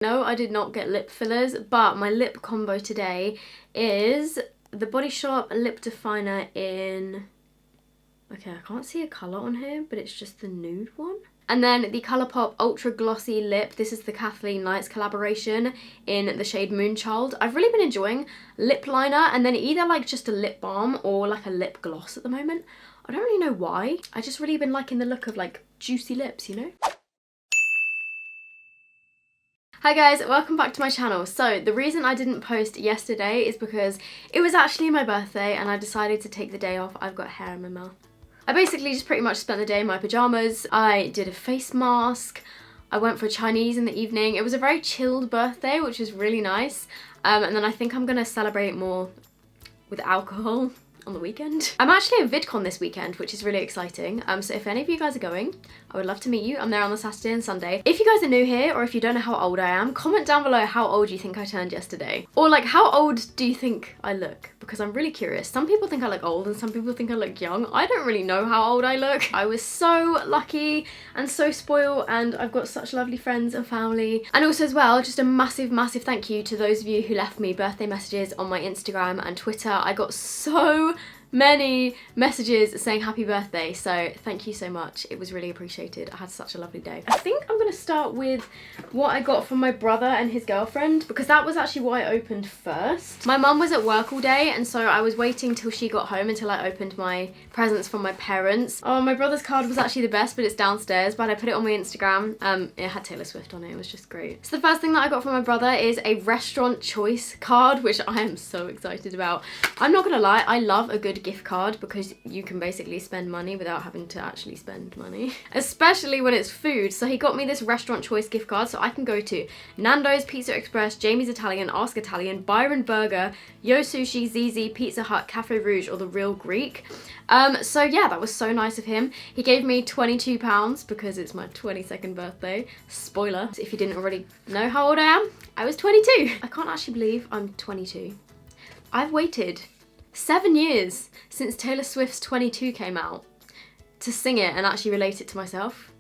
No, I did not get lip fillers, but my lip combo today is the Body Shop lip definer in... Okay, I can't see a colour on here, but it's just the nude one. And then the Colourpop Ultra Glossy Lip. This is the Kathleen Lights collaboration in the shade Moonchild. I've really been enjoying lip liner and then either like just a lip balm or like a lip gloss at the moment. I don't really know why. I just really been liking the look of like juicy lips, you know? Hi guys, welcome back to my channel. So the reason I didn't post yesterday is because it was actually my birthday and I decided to take the day off. I've got hair in my mouth. I basically just pretty much spent the day in my pajamas. I did a face mask. I went for Chinese in the evening. It was a very chilled birthday, which was really nice. And then I think I'm gonna celebrate more with alcohol on the weekend. I'm actually at VidCon this weekend, which is really exciting. So if any of you guys are going, I would love to meet you. I'm there on the Saturday and Sunday. If you guys are new here or if you don't know how old I am, comment down below how old you think I turned yesterday. Or like, how old do you think I look? Because I'm really curious. Some people think I look old and some people think I look young. I don't really know how old I look. I was so lucky and so spoiled and I've got such lovely friends and family. And also as well, just a massive, massive thank you to those of you who left me birthday messages on my Instagram and Twitter. I got so many messages saying happy birthday, so thank you so much. It was really appreciated. I had such a lovely day. I think I'm gonna start with what I got from my brother and his girlfriend because that was actually what I opened first. My mum was at work all day and so I was waiting till she got home until I opened my presents from my parents. Oh, my brother's card was actually the best, but it's downstairs, but I put it on my Instagram. It had Taylor Swift on it. It was just great. So the first thing that I got from my brother is a restaurant choice card, which I am so excited about. I'm not gonna lie, I love a good gift card because you can basically spend money without having to actually spend money, especially when it's food. So he got me this restaurant choice gift card so I can go to Nando's, Pizza Express, Jamie's Italian, Ask Italian, Byron Burger, Yo Sushi, ZZ, Pizza Hut, Cafe Rouge or The Real Greek. So yeah, that was so nice of him. He gave me £22 because it's my 22nd birthday. Spoiler, if you didn't already know how old I am, I was 22. I can't actually believe I'm 22. I've waited 7 years since Taylor Swift's 22 came out to sing it and actually relate it to myself.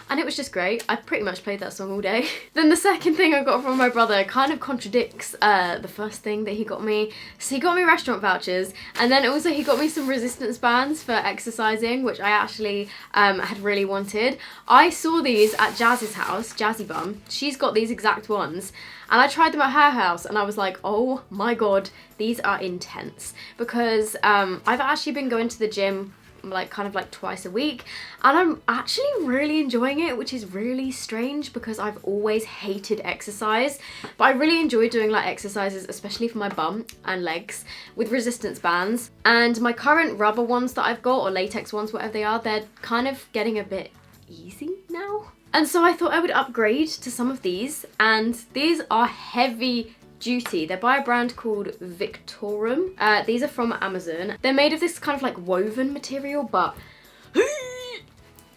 And it was just great. I pretty much played that song all day. Then the second thing I got from my brother kind of contradicts the first thing that he got me. So he got me restaurant vouchers and then also he got me some resistance bands for exercising, which I actually had really wanted. I saw these at Jazz's house, Jazzy Bum. She's got these exact ones. And I tried them at her house and I was like, oh my God, these are intense. Because I've actually been going to the gym like kind of like twice a week and I'm actually really enjoying it, which is really strange because I've always hated exercise, but I really enjoy doing like exercises, especially for my bum and legs with resistance bands. And my current rubber ones that I've got, or latex ones, whatever they are, they're kind of getting a bit easy now. And so I thought I would upgrade to some of these, and these are heavy duty. They're by a brand called Victorum. These are from Amazon. They're made of this kind of like woven material, but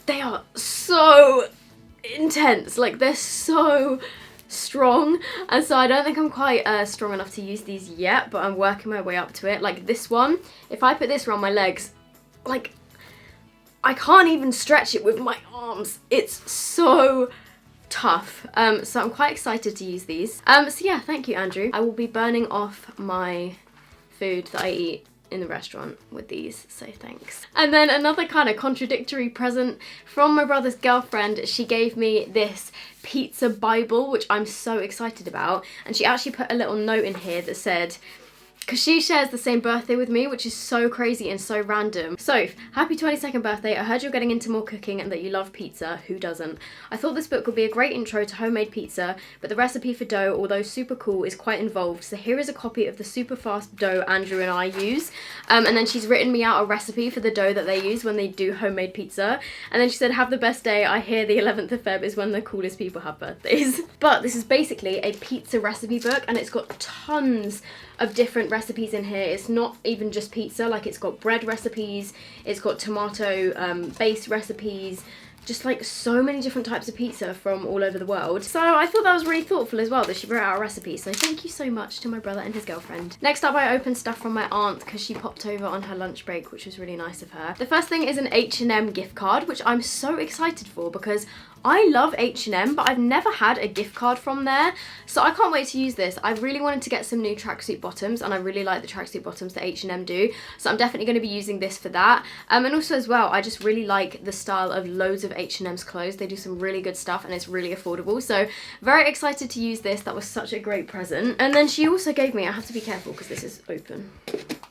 they are so intense. Like they're so strong. And so I don't think I'm quite strong enough to use these yet, but I'm working my way up to it. Like this one, if I put this around my legs, like I can't even stretch it with my arms. It's so tough. So I'm quite excited to use these. So yeah, thank you, Andrew. I will be burning off my food that I eat in the restaurant with these, so thanks. And then another kind of contradictory present from my brother's girlfriend. She gave me this pizza Bible, which I'm so excited about. And she actually put a little note in here that said, because she shares the same birthday with me, which is so crazy and so random. So, happy 22nd birthday. I heard you're getting into more cooking and that you love pizza. Who doesn't? I thought this book would be a great intro to homemade pizza, but the recipe for dough, although super cool, is quite involved. So here is a copy of the super fast dough Andrew and I use. And then she's written me out a recipe for the dough that they use when they do homemade pizza. And then she said, have the best day. I hear the 11th of Feb is when the coolest people have birthdays. But this is basically a pizza recipe book and it's got tons of different recipes in here. It's not even just pizza, like it's got bread recipes, it's got tomato based recipes, just like so many different types of pizza from all over the world. So I thought that was really thoughtful as well that she wrote out a recipe. So thank you so much to my brother and his girlfriend. Next up, I opened stuff from my aunt because she popped over on her lunch break, which was really nice of her. The first thing is an H&M gift card, which I'm so excited for because I love H&M, but I've never had a gift card from there, so I can't wait to use this. I really wanted to get some new tracksuit bottoms, and I really like the tracksuit bottoms that H&M do, so I'm definitely going to be using this for that. And also as well, I just really like the style of loads of H&M's clothes. They do some really good stuff and it's really affordable, so very excited to use this. That was such a great present. And then she also gave me, I have to be careful because this is open,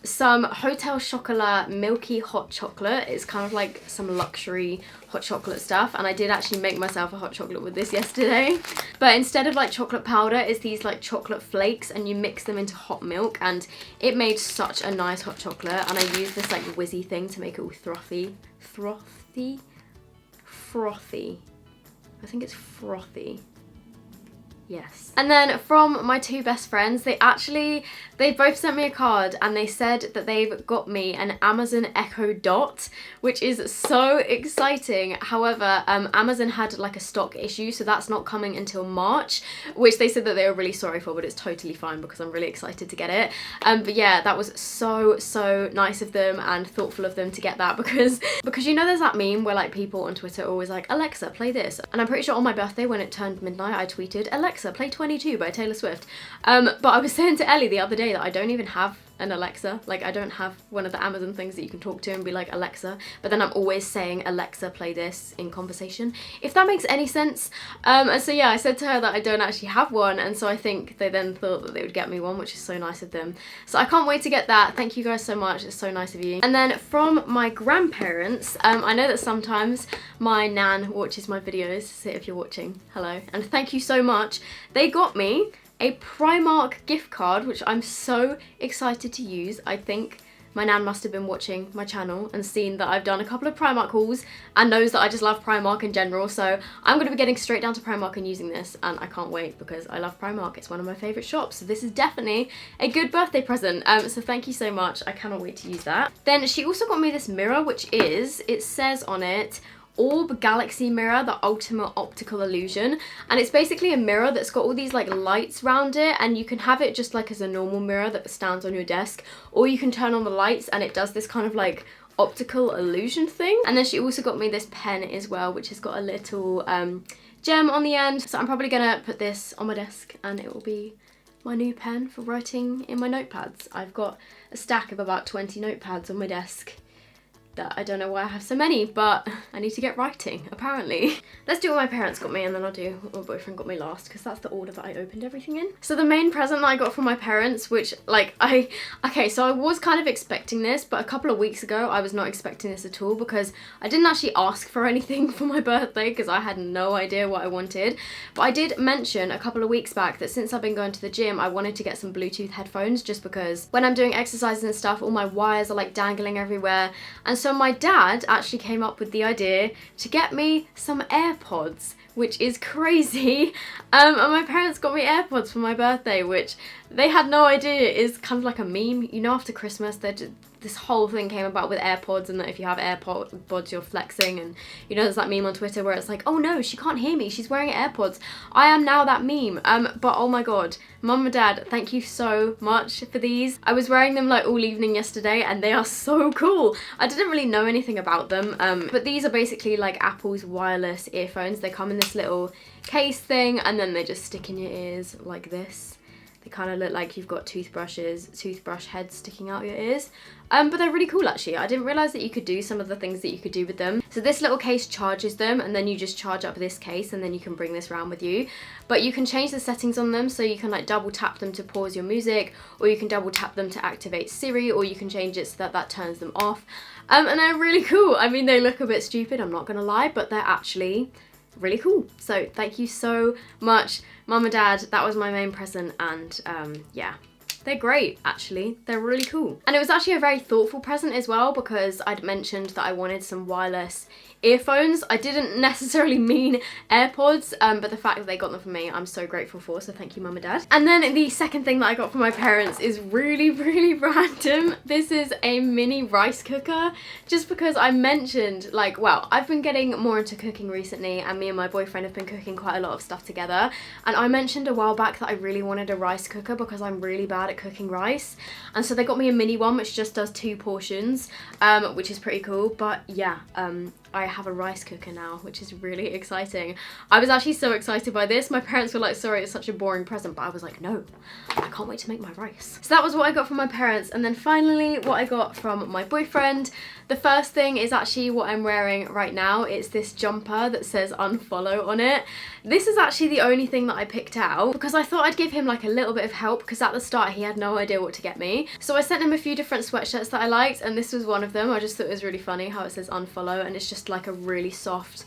some Hotel Chocolat Milky Hot Chocolate. It's kind of like some luxury hot chocolate stuff, and I did actually make myself a hot chocolate with this yesterday, but instead of like chocolate powder, it's these like chocolate flakes and you mix them into hot milk, and it made such a nice hot chocolate. And I used this like whizzy thing to make it all frothy. I think it's frothy. Yes. And then from my two best friends, they both sent me a card and they said that they've got me an Amazon Echo Dot, which is so exciting. However, Amazon had like a stock issue, so that's not coming until March, which they said that they were really sorry for, but it's totally fine because I'm really excited to get it. But yeah, that was so nice of them and thoughtful of them to get that, because you know there's that meme where like people on Twitter are always like, Alexa, play this. And I'm pretty sure on my birthday when it turned midnight, I tweeted, Alexa, play 22 by Taylor Swift. But I was saying to Ellie the other day that I don't even have an Alexa. Like, I don't have one of the Amazon things that you can talk to and be like, Alexa, but then I'm always saying, Alexa, play this in conversation, if that makes any sense. And so yeah, I said to her that I don't actually have one, and so I think they then thought that they would get me one, which is so nice of them. So I can't wait to get that. Thank you guys so much, it's so nice of you. And then from my grandparents, I know that sometimes my nan watches my videos, so if you're watching, hello, and thank you so much. They got me a Primark gift card, which I'm so excited to use. I think my nan must have been watching my channel and seen that I've done a couple of Primark hauls and knows that I just love Primark in general, so I'm going to be getting straight down to Primark and using this, and I can't wait because I love Primark. It's one of my favourite shops, so this is definitely a good birthday present. So thank you so much. I cannot wait to use that. Then she also got me this mirror, which is, it says on it, Orb Galaxy Mirror, the ultimate optical illusion, and it's basically a mirror that's got all these like lights around it, and you can have it just like as a normal mirror that stands on your desk, or you can turn on the lights and it does this kind of like optical illusion thing. And then she also got me this pen as well, which has got a little gem on the end, so I'm probably gonna put this on my desk and it will be my new pen for writing in my notepads. I've got a stack of about 20 notepads on my desk that I don't know why I have so many, but I need to get writing, apparently. Let's do what my parents got me, and then I'll do what my boyfriend got me last, because that's the order that I opened everything in. So the main present that I got from my parents, which like okay, so I was kind of expecting this, but a couple of weeks ago I was not expecting this at all, because I didn't actually ask for anything for my birthday because I had no idea what I wanted. But I did mention a couple of weeks back that since I've been going to the gym, I wanted to get some Bluetooth headphones, just because when I'm doing exercises and stuff, all my wires are like dangling everywhere. And so my dad actually came up with the idea to get me some AirPods, which is crazy. And my parents got me AirPods for my birthday, which they had no idea is kind of like a meme. You know, after Christmas, this whole thing came about with AirPods, and that if you have AirPods, you're flexing. And you know, there's that meme on Twitter where it's like, oh no, she can't hear me, she's wearing AirPods. I am now that meme. But oh my god, Mum and Dad, thank you so much for these. I was wearing them like all evening yesterday, and they are so cool. I didn't really know anything about them, but these are basically like Apple's wireless earphones. They come in this little case thing, and then they just stick in your ears like this. They kind of look like you've got toothbrush heads sticking out your ears. But they're really cool actually. I didn't realise that you could do some of the things that you could do with them. So this little case charges them, and then you just charge up this case, and then you can bring this around with you. But you can change the settings on them, so you can like double tap them to pause your music, or you can double tap them to activate Siri, or you can change it so that that turns them off. And they're really cool. I mean, they look a bit stupid, I'm not gonna lie, but they're actually really cool. So thank you so much, Mum and Dad. That was my main present, and yeah, they're great actually. They're really cool. And it was actually a very thoughtful present as well, because I'd mentioned that I wanted some wireless earphones. I didn't necessarily mean AirPods, but the fact that they got them for me, I'm so grateful for, so thank you, Mum and Dad. And then the second thing that I got from my parents is really random. This is a mini rice cooker, just because I mentioned, like, well, I've been getting more into cooking recently, and me and my boyfriend have been cooking quite a lot of stuff together, and I mentioned a while back that I really wanted a rice cooker because I'm really bad at cooking rice, and so they got me a mini one which just does 2 portions, which is pretty cool. But yeah, I have a rice cooker now, which is really exciting. I was actually so excited by this. My parents were like, sorry, it's such a boring present, but I was like, no, I can't wait to make my rice. So that was what I got from my parents. And then finally, what I got from my boyfriend. The first thing is actually what I'm wearing right now. It's this jumper that says unfollow on it. This is actually the only thing that I picked out because I thought I'd give him like a little bit of help, because at the start he had no idea what to get me. So I sent him a few different sweatshirts that I liked, and this was one of them. I just thought it was really funny how it says unfollow, and it's just like a really soft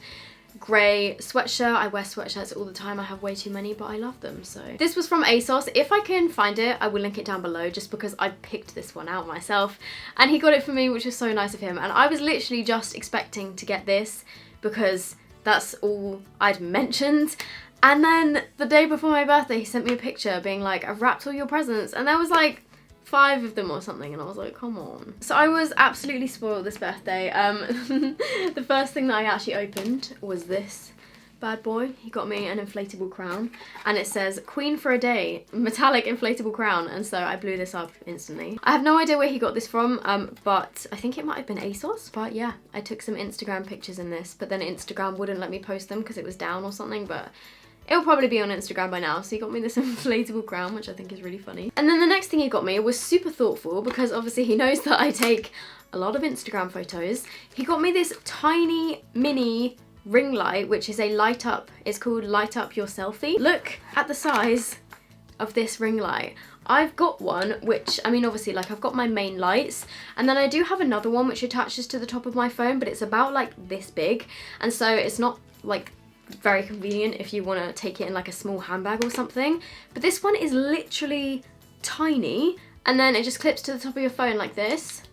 grey sweatshirt. I wear sweatshirts all the time. I have way too many, but I love them. So this was from ASOS. If I can find it, I will link it down below, just because I picked this one out myself and he got it for me, which was so nice of him. And I was literally just expecting to get this because that's all I'd mentioned. And then the day before my birthday, he sent me a picture being like, I've wrapped all your presents, and there was like 5 of them or something, and I was like, come on. So I was absolutely spoiled this birthday. The first thing that I actually opened was this bad boy. He got me an inflatable crown, and it says Queen for a Day, metallic inflatable crown, and so I blew this up instantly. I have no idea where he got this from, but I think it might have been ASOS. But yeah, I took some Instagram pictures in this, but then Instagram wouldn't let me post them because it was down or something, but it'll probably be on Instagram by now. So he got me this inflatable crown, which I think is really funny. And then the next thing he got me was super thoughtful, because obviously he knows that I take a lot of Instagram photos. He got me this tiny mini ring light, which is a light up. It's called Light Up Your Selfie. Look at the size of this ring light. I've got one, which, I mean, obviously, like, I've got my main lights, and then I do have another one which attaches to the top of my phone, but it's about like this big, and so it's not like very convenient if you want to take it in like a small handbag or something. But this one is literally tiny, and then it just clips to the top of your phone like this,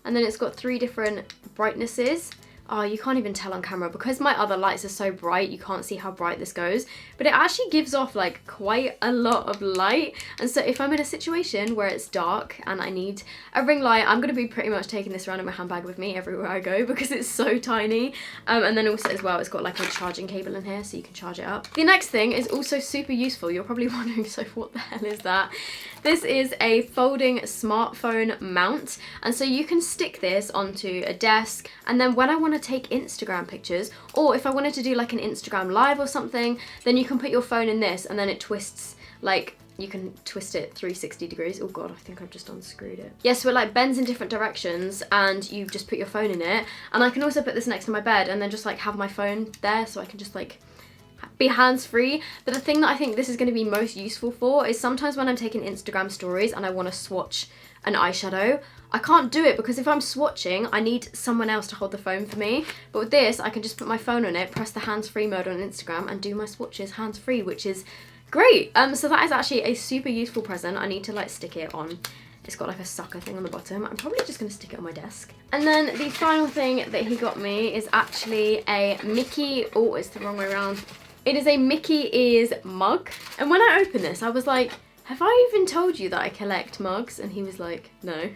and then it's got 3 different brightnesses. Oh, you can't even tell on camera because my other lights are so bright, you can't see how bright this goes, but it actually gives off like quite a lot of light. And so if I'm in a situation where it's dark and I need a ring light, I'm going to be pretty much taking this around in my handbag with me everywhere I go because it's so tiny. And then also as well, it's got like a charging cable in here so you can charge it up. The next thing is also super useful. You're probably wondering, so what the hell is that? This is a folding smartphone mount, and so you can stick this onto a desk, and then when I want to take Instagram pictures, or if I wanted to do like an Instagram live or something, then you can put your phone in this, and then it twists, like you can twist it 360 degrees. Oh god, I think I've just unscrewed it. Yeah, so it like bends in different directions, and you just put your phone in it. And I can also put this next to my bed and then just like have my phone there, so I can just like be hands-free. But the thing that I think this is going to be most useful for is sometimes when I'm taking Instagram stories and I want to swatch an eyeshadow, I can't do it because if I'm swatching, I need someone else to hold the phone for me. But with this, I can just put my phone on it, press the hands-free mode on Instagram, and do my swatches hands-free, which is great. So that is actually a super useful present. I need to like stick it on. It's got like a sucker thing on the bottom. I'm probably just going to stick it on my desk. And then the final thing that he got me is actually a Mickey, oh, it's the wrong way around. It is a Mickey Ears mug. And when I opened this, I was like, have I even told you that I collect mugs? And he was like, no.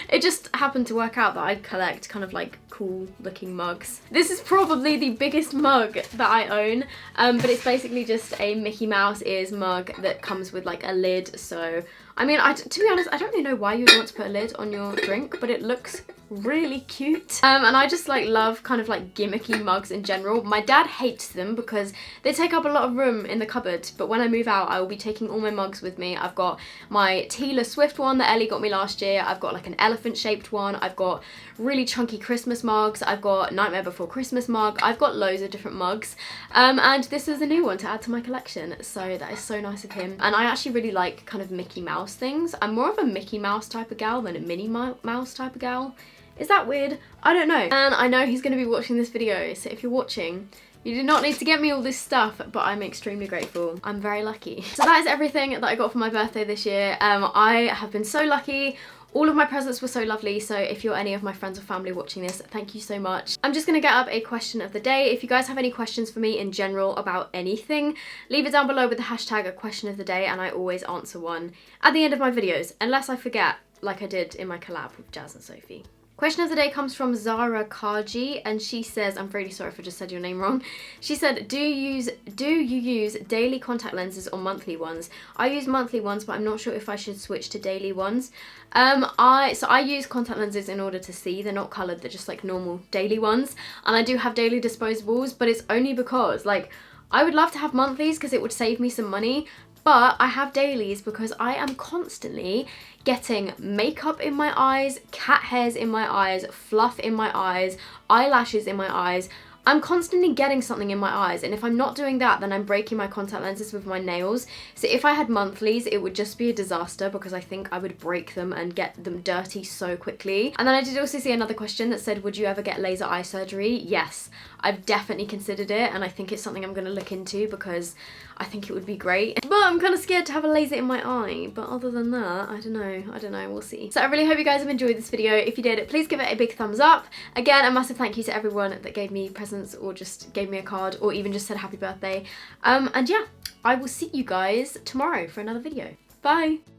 It just happened to work out that I collect kind of like cool looking mugs. This is probably the biggest mug that I own, but it's basically just a Mickey Mouse ears mug that comes with like a lid. So, I mean, to be honest, I don't really know why you'd want to put a lid on your drink, but it looks really cute. And I just like love kind of like gimmicky mugs in general. My dad hates them because they take up a lot of room in the cupboard, but when I move out, I will be taking all my mugs with me. I've got my Taylor Swift one that Ellie got me last year. I've got like an elephant shaped one. I've got really chunky Christmas mugs. I've got Nightmare Before Christmas mug. I've got loads of different mugs. And this is a new one to add to my collection. So that is so nice of him. And I actually really like kind of Mickey Mouse things. I'm more of a Mickey Mouse type of gal than a Minnie Mouse type of gal. Is that weird? I don't know. And I know he's going to be watching this video, so if you're watching, you did not need to get me all this stuff, but I'm extremely grateful. I'm very lucky. So that is everything that I got for my birthday this year. I have been so lucky. All of my presents were so lovely, so if you're any of my friends or family watching this, thank you so much. I'm just going to get up a question of the day. If you guys have any questions for me in general about anything, leave it down below with the hashtag a question of the day, and I always answer one at the end of my videos, unless I forget, like I did in my collab with Jazz and Sophie. Question of the day comes from Zara Kaji, and she says, I'm really sorry if I just said your name wrong. She said, do you use daily contact lenses or monthly ones? I use monthly ones, but I'm not sure if I should switch to daily ones. I use contact lenses in order to see. They're not coloured, they're just like normal daily ones. And I do have daily disposables, but it's only because like I would love to have monthlies because it would save me some money. But I have dailies because I am constantly getting makeup in my eyes, cat hairs in my eyes, fluff in my eyes, eyelashes in my eyes. I'm constantly getting something in my eyes, and if I'm not doing that, then I'm breaking my contact lenses with my nails. So if I had monthlies, it would just be a disaster because I think I would break them and get them dirty so quickly. And then I did also see another question that said, would you ever get laser eye surgery? Yes, I've definitely considered it, and I think it's something I'm going to look into because I think it would be great. But I'm kind of scared to have a laser in my eye. But other than that, I don't know, we'll see. So I really hope you guys have enjoyed this video. If you did, please give it a big thumbs up. Again, a massive thank you to everyone that gave me presents or just gave me a card or even just said happy birthday. And yeah, I will see you guys tomorrow for another video. Bye!